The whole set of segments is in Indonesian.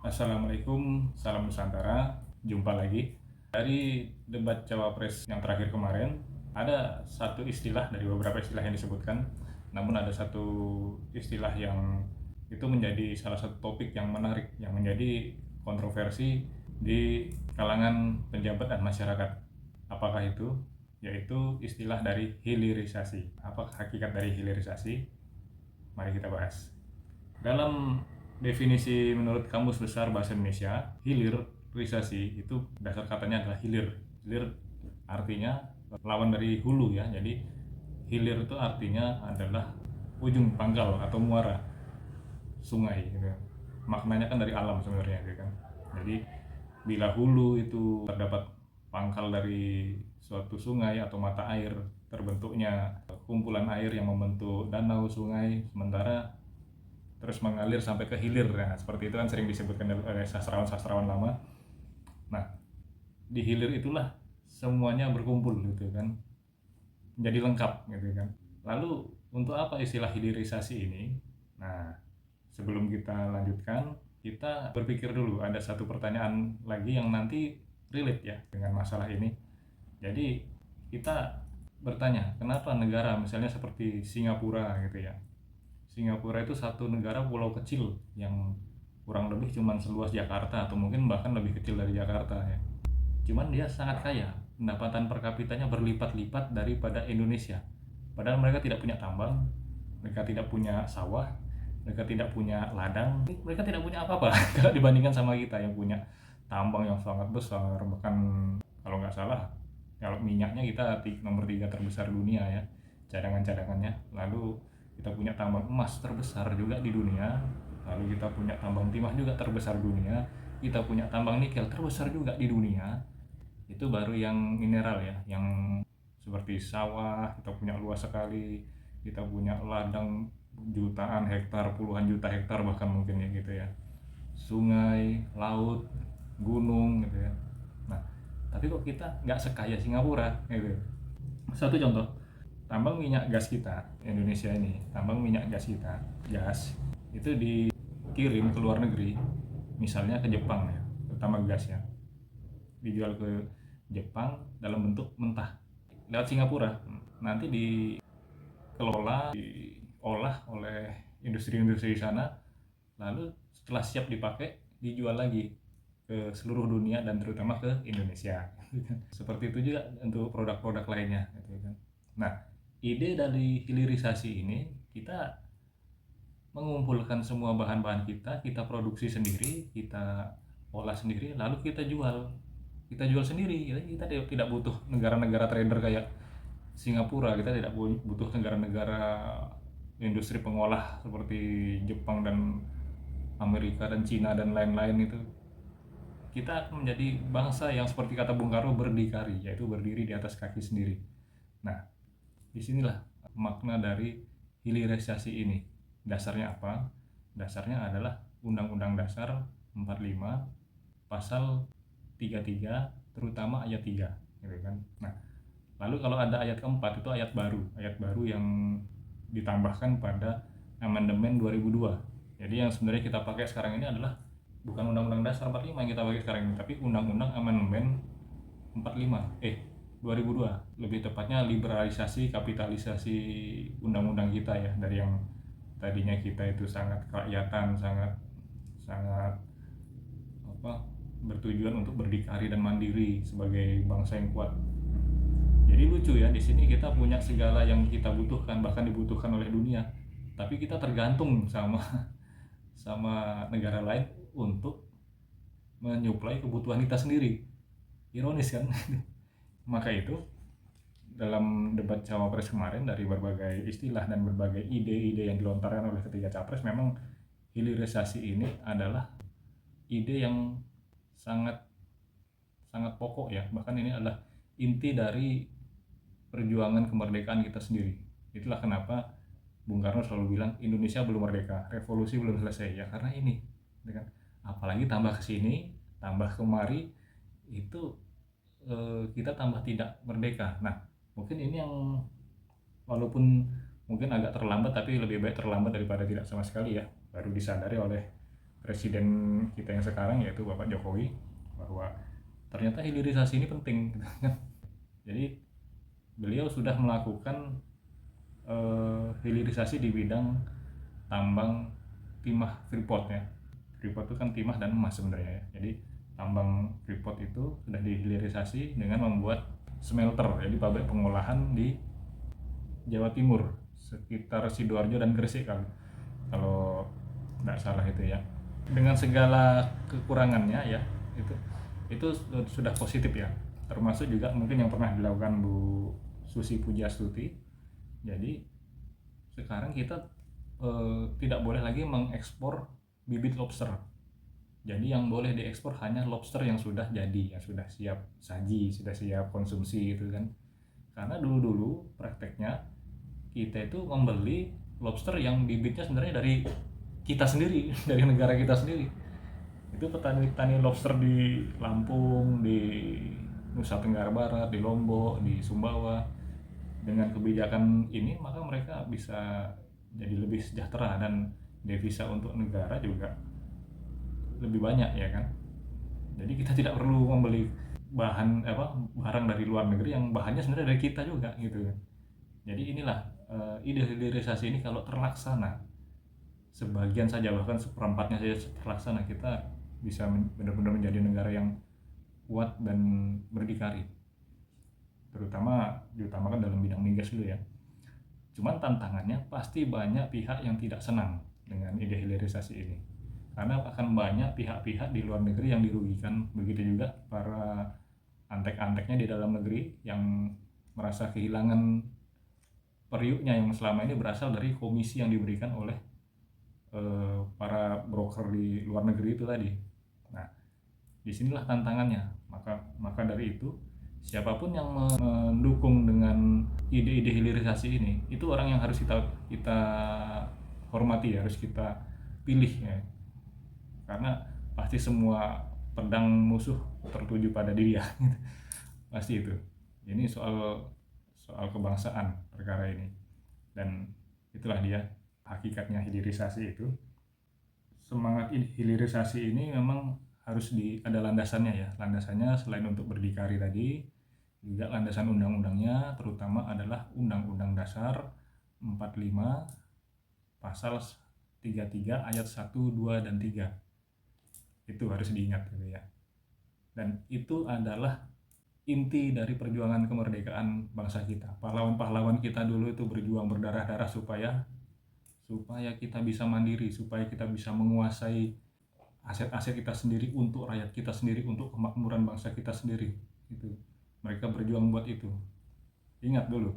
Assalamualaikum, salam Nusantara. Jumpa lagi. Dari debat Cawapres yang terakhir kemarin, ada satu istilah dari beberapa istilah yang disebutkan, namun ada satu istilah yang itu menjadi salah satu topik yang menarik, yang menjadi kontroversi di kalangan pejabat dan masyarakat. Apakah itu? Yaitu istilah dari hilirisasi. Apa hakikat dari hilirisasi? Mari kita bahas. Dalam definisi menurut Kamus Besar Bahasa Indonesia, hilirisasi itu dasar katanya adalah hilir. Hilir artinya lawan dari hulu ya. Jadi hilir itu artinya adalah ujung pangkal atau muara sungai gitu. Maknanya kan dari alam sebenarnya gitu kan. Jadi bila hulu itu terdapat pangkal dari suatu sungai atau mata air, terbentuknya kumpulan air yang membentuk danau, sungai, sementara terus mengalir sampai ke hilir ya, seperti itu kan sering disebutkan oleh sastrawan-sastrawan lama. Nah, di hilir itulah semuanya berkumpul gitu kan, menjadi lengkap gitu kan. Lalu untuk apa istilah hilirisasi ini? Nah, sebelum kita lanjutkan, kita berpikir dulu, ada satu pertanyaan lagi yang nanti relate ya dengan masalah ini. Jadi kita bertanya, kenapa negara misalnya seperti Singapura gitu ya, Singapura itu satu negara pulau kecil yang kurang lebih cuman seluas Jakarta atau mungkin bahkan lebih kecil dari Jakarta ya. Cuman dia sangat kaya, pendapatan per kapitanya berlipat-lipat daripada Indonesia. Padahal mereka tidak punya tambang, mereka tidak punya sawah, mereka tidak punya ladang, mereka tidak punya apa-apa kalau dibandingkan sama kita yang punya tambang yang sangat besar. Bahkan kalau nggak salah, kalau minyaknya kita nomor 3 terbesar dunia ya, cadangan-cadangannya. Lalu kita punya tambang emas terbesar juga di dunia, lalu kita punya tambang timah juga terbesar dunia, kita punya tambang nikel terbesar juga di dunia. Itu baru yang mineral ya, yang seperti sawah kita punya luas sekali, kita punya ladang jutaan hektar, puluhan juta hektar bahkan mungkin ya gitu ya, sungai, laut, gunung gitu ya. Nah, tapi kok kita nggak sekaya Singapura gitu. Satu contoh, tambang minyak gas kita Indonesia ini, tambang minyak gas kita, gas itu dikirim ke luar negeri, misalnya ke Jepang ya, terutama gasnya dijual ke Jepang dalam bentuk mentah lewat Singapura, nanti dikelola, diolah oleh industri-industri di sana, lalu setelah siap dipakai dijual lagi ke seluruh dunia dan terutama ke Indonesia. Seperti itu juga untuk produk-produk lainnya gitu kan. Nah, ide dari hilirisasi ini, kita mengumpulkan semua bahan-bahan kita produksi sendiri, kita olah sendiri, lalu kita jual sendiri. Kita tidak butuh negara-negara trader kayak Singapura, kita tidak butuh negara-negara industri pengolah seperti Jepang dan Amerika dan Cina dan lain-lain. Itu kita akan menjadi bangsa yang seperti kata Bung Karno berdikari, yaitu berdiri di atas kaki sendiri. Nah, disinilah makna dari hilirisasi ini. Dasarnya apa? Dasarnya adalah Undang-Undang Dasar 45 pasal 33, terutama ayat 3 gitu kan. Nah, lalu kalau ada ayat keempat, itu ayat baru yang ditambahkan pada amandemen 2002. Jadi yang sebenarnya kita pakai sekarang ini adalah bukan Undang-Undang Dasar 45 yang kita pakai sekarang ini, tapi Undang-Undang Amandemen 2002, lebih tepatnya liberalisasi kapitalisasi undang-undang kita ya, dari yang tadinya kita itu sangat kerakyatan, sangat sangat bertujuan untuk berdikari dan mandiri sebagai bangsa yang kuat. Jadi lucu ya, di sini kita punya segala yang kita butuhkan, bahkan dibutuhkan oleh dunia, tapi kita tergantung sama negara lain untuk menyuplai kebutuhan kita sendiri. Ironis kan? Maka itu dalam debat Cawapres kemarin, dari berbagai istilah dan berbagai ide-ide yang dilontarkan oleh ketiga capres, memang hilirisasi ini adalah ide yang sangat pokok ya, bahkan ini adalah inti dari perjuangan kemerdekaan kita sendiri. Itulah kenapa Bung Karno selalu bilang Indonesia belum merdeka, revolusi belum selesai ya, karena ini kan. Apalagi tambah kesini, tambah kemari, itu kita tambah tidak merdeka. Nah, mungkin ini yang walaupun mungkin agak terlambat, tapi lebih baik terlambat daripada tidak sama sekali ya, baru disadari oleh presiden kita yang sekarang, yaitu Bapak Jokowi, bahwa ternyata hilirisasi ini penting gitu kan. Jadi beliau sudah melakukan hilirisasi di bidang tambang timah Freeport ya. Freeport itu kan timah dan emas sebenarnya ya. Jadi tambang Freeport itu sudah dihilirisasi dengan membuat smelter, jadi pabrik pengolahan di Jawa Timur sekitar Sidoarjo dan Gresik kalau tidak salah itu ya. Dengan segala kekurangannya ya, itu sudah positif ya. Termasuk juga mungkin yang pernah dilakukan Bu Susi Pujiastuti. Jadi sekarang kita tidak boleh lagi mengekspor bibit lobster. Jadi yang boleh diekspor hanya lobster yang sudah jadi, yang sudah siap saji, sudah siap konsumsi gitu kan. Karena dulu prakteknya kita itu membeli lobster yang bibitnya sebenarnya dari kita sendiri, dari negara kita sendiri. Itu petani-petani lobster di Lampung, di Nusa Tenggara Barat, di Lombok, di Sumbawa. Dengan kebijakan ini maka mereka bisa jadi lebih sejahtera dan devisa untuk negara juga lebih banyak ya kan. Jadi kita tidak perlu membeli barang dari luar negeri yang bahannya sebenarnya dari kita juga gitu. Jadi inilah ide hilirisasi ini kalau terlaksana sebagian saja, bahkan seperempatnya saja terlaksana, kita bisa benar-benar menjadi negara yang kuat dan berdikari, terutama diutamakan dalam bidang migas dulu ya. Cuman tantangannya pasti banyak pihak yang tidak senang dengan ide hilirisasi ini, karena akan banyak pihak-pihak di luar negeri yang dirugikan, begitu juga para antek-anteknya di dalam negeri yang merasa kehilangan periuknya yang selama ini berasal dari komisi yang diberikan oleh para broker di luar negeri itu tadi. Nah, disinilah tantangannya. Maka dari itu, siapapun yang mendukung dengan ide-ide hilirisasi ini, itu orang yang harus kita hormati, harus kita pilih ya. Karena pasti semua pedang musuh tertuju pada dia. Pasti itu. Ini soal kebangsaan perkara ini. Dan itulah dia hakikatnya hilirisasi itu. Semangat hilirisasi ini memang harus ada landasannya ya. Landasannya selain untuk berdikari tadi, juga landasan undang-undangnya terutama adalah Undang-Undang Dasar 45 pasal 33 ayat 1, 2, dan 3. Itu harus diingat gitu ya. Dan itu adalah inti dari perjuangan kemerdekaan bangsa kita. Pahlawan-pahlawan kita dulu itu berjuang berdarah-darah supaya kita bisa mandiri, supaya kita bisa menguasai aset-aset kita sendiri untuk rakyat kita sendiri, untuk kemakmuran bangsa kita sendiri. Itu mereka berjuang buat itu. Ingat dulu,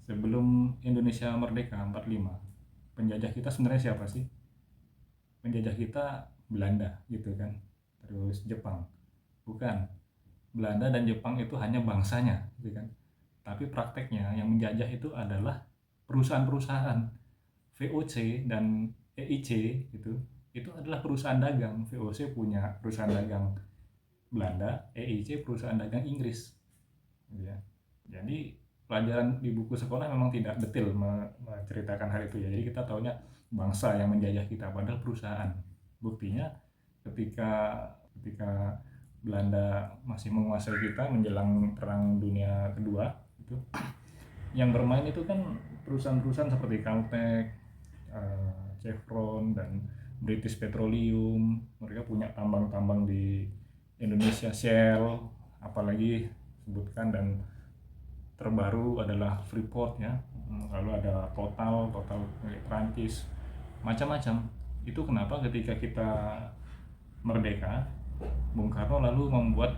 sebelum Indonesia merdeka 45, penjajah kita sebenarnya siapa sih? Penjajah kita Belanda gitu kan, terus Jepang. Bukan, Belanda dan Jepang itu hanya bangsanya gitu kan. Tapi prakteknya yang menjajah itu adalah perusahaan-perusahaan. VOC dan EIC itu adalah perusahaan dagang. VOC punya perusahaan dagang Belanda, EIC perusahaan dagang Inggris gitu ya. Jadi pelajaran di buku sekolah memang tidak detail menceritakan hal itu ya. Jadi kita taunya bangsa yang menjajah kita, padahal perusahaan. Buktinya ketika Belanda masih menguasai kita menjelang Perang Dunia Kedua itu, yang bermain itu kan perusahaan-perusahaan seperti Caltech, Chevron, dan British Petroleum. Mereka punya tambang-tambang di Indonesia, Shell, apalagi sebutkan, dan terbaru adalah Freeport ya. Lalu ada Total milik Prancis, macam-macam. Itu kenapa ketika kita merdeka, Bung Karno lalu membuat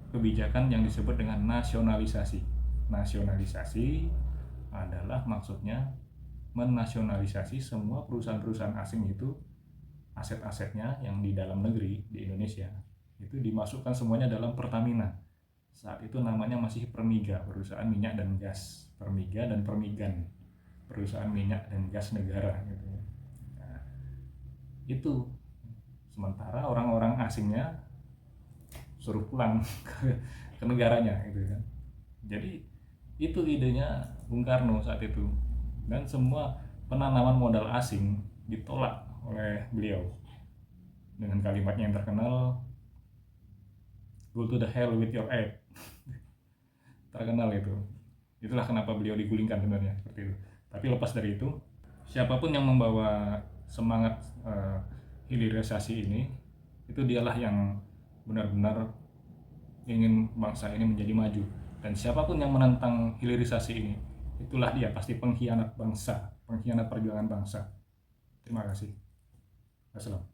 kebijakan yang disebut dengan nasionalisasi. Nasionalisasi adalah maksudnya menasionalisasi semua perusahaan-perusahaan asing itu, aset-asetnya yang di dalam negeri di Indonesia itu dimasukkan semuanya dalam Pertamina. Saat itu namanya masih Permiga, perusahaan minyak dan gas. Permiga dan Permigan, perusahaan minyak dan gas negara gitu. Nah, itu sementara orang-orang asingnya suruh pulang ke negaranya gitu kan. Jadi itu idenya Bung Karno saat itu, dan semua penanaman modal asing ditolak oleh beliau. dengan kalimatnya yang terkenal, "Go to the hell with your ape." Terkenal itu. Itulah kenapa beliau digulingkan sebenarnya, seperti itu. Tapi lepas dari itu, siapapun yang membawa semangat hilirisasi ini, itu dialah yang benar-benar ingin bangsa ini menjadi maju. Dan siapapun yang menentang hilirisasi ini, itulah dia pasti pengkhianat bangsa, pengkhianat perjuangan bangsa. Terima kasih. Wassalam.